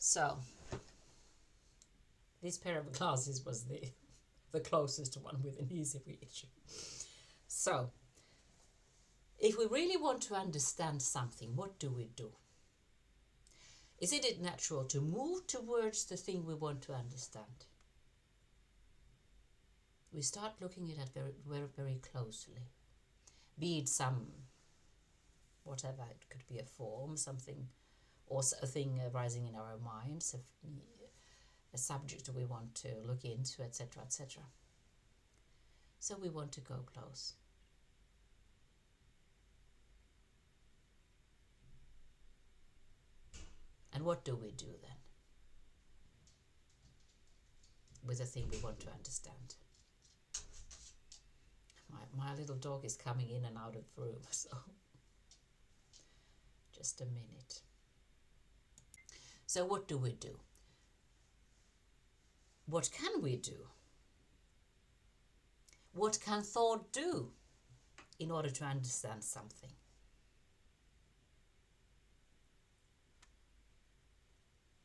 So, this pair of glasses was the closest one with an easy reach. So, if we really want to understand something, what do we do? Isn't it natural to move towards the thing we want to understand? We start looking at it very, very, very closely. Be it some, whatever, it could be a form, something, or a thing arising in our minds, a subject we want to look into, etc., etc. So we want to go close. And what do we do then with the thing we want to understand? My little dog is coming in and out of the room, so just a minute. So what do we do? What can we do? What can thought do in order to understand something?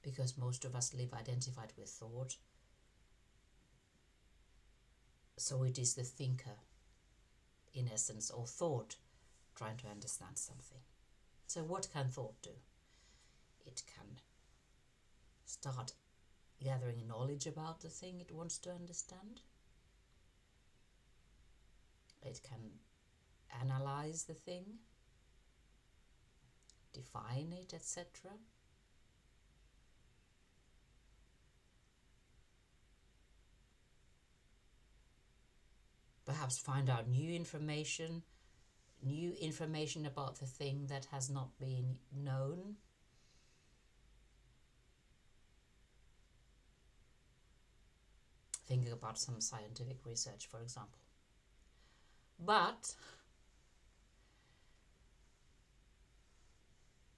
Because most of us live identified with thought, so it is the thinker, in essence, or thought, trying to understand something. So what can thought do? It can start gathering knowledge about the thing it wants to understand. It can analyze the thing, define it, etc. Perhaps find out new information about the thing that has not been known. Thinking about some scientific research, for example. But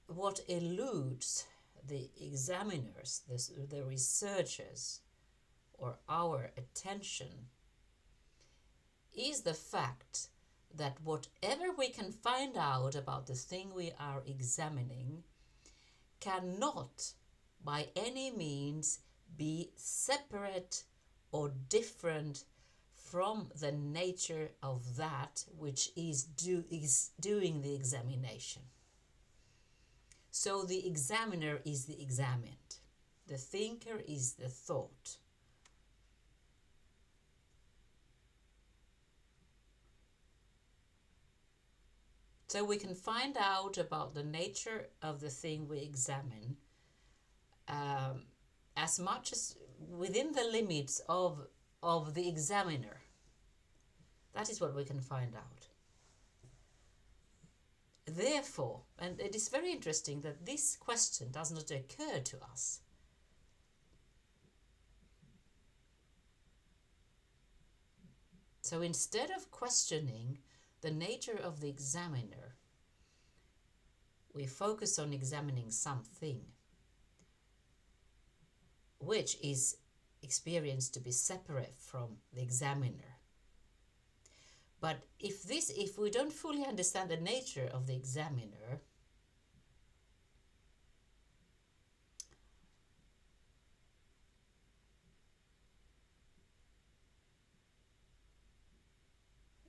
what eludes the examiners, the researchers, or our attention is the fact that whatever we can find out about the thing we are examining cannot by any means be separate or different from the nature of that which is doing the examination. So the examiner is the examined. The thinker is the thought. So we can find out about the nature of the thing we examine as much as within the limits of the examiner. That is what we can find out. Therefore, and it is very interesting that this question does not occur to us. So instead of questioning the nature of the examiner, we focus on examining something which is experienced to be separate from the examiner. But if we don't fully understand the nature of the examiner,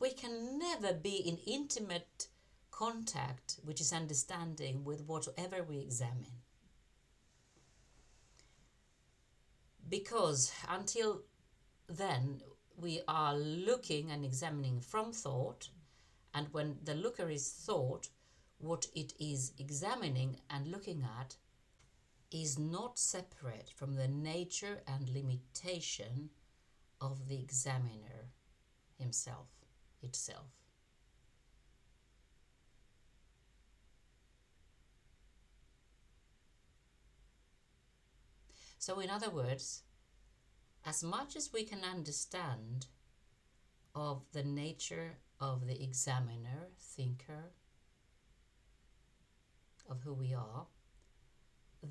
we can never be in intimate contact, which is understanding, with whatever we examine. Because until then, we are looking and examining from thought, and when the looker is thought, what it is examining and looking at is not separate from the nature and limitation of the examiner himself, itself. So in other words, as much as we can understand of the nature of the examiner, thinker, of who we are,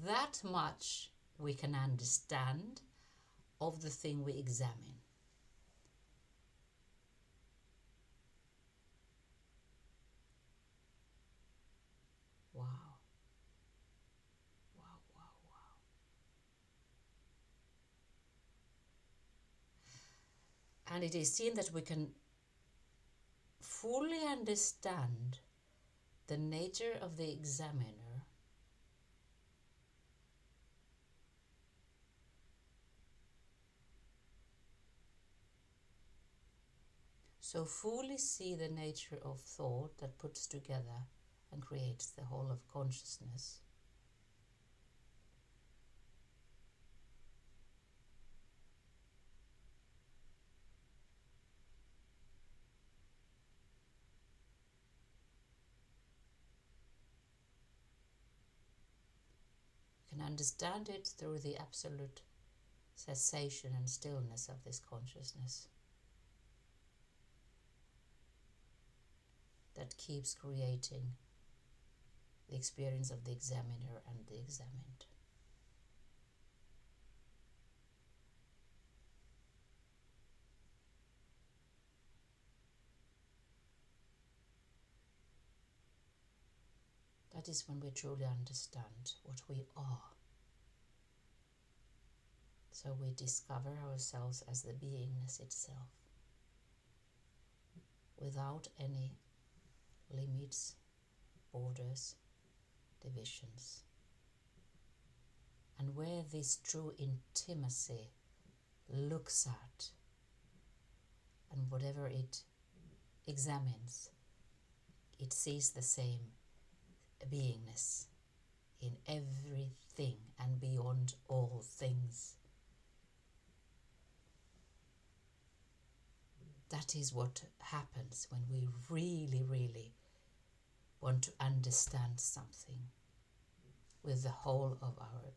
that much we can understand of the thing we examine. Wow. Wow, wow, wow. And it is seen that we can fully understand the nature of the examiner so fully see the nature of thought that puts together and creates the whole of consciousness. You can understand it through the absolute cessation and stillness of this consciousness that keeps creating the experience of the examiner and the examined. That is when we truly understand what we are. So we discover ourselves as the beingness itself, without any limits, borders, divisions. And where this true intimacy looks at, and whatever it examines, it sees the same beingness in everything and beyond all things. That is what happens when we really, really want to understand something with the whole of our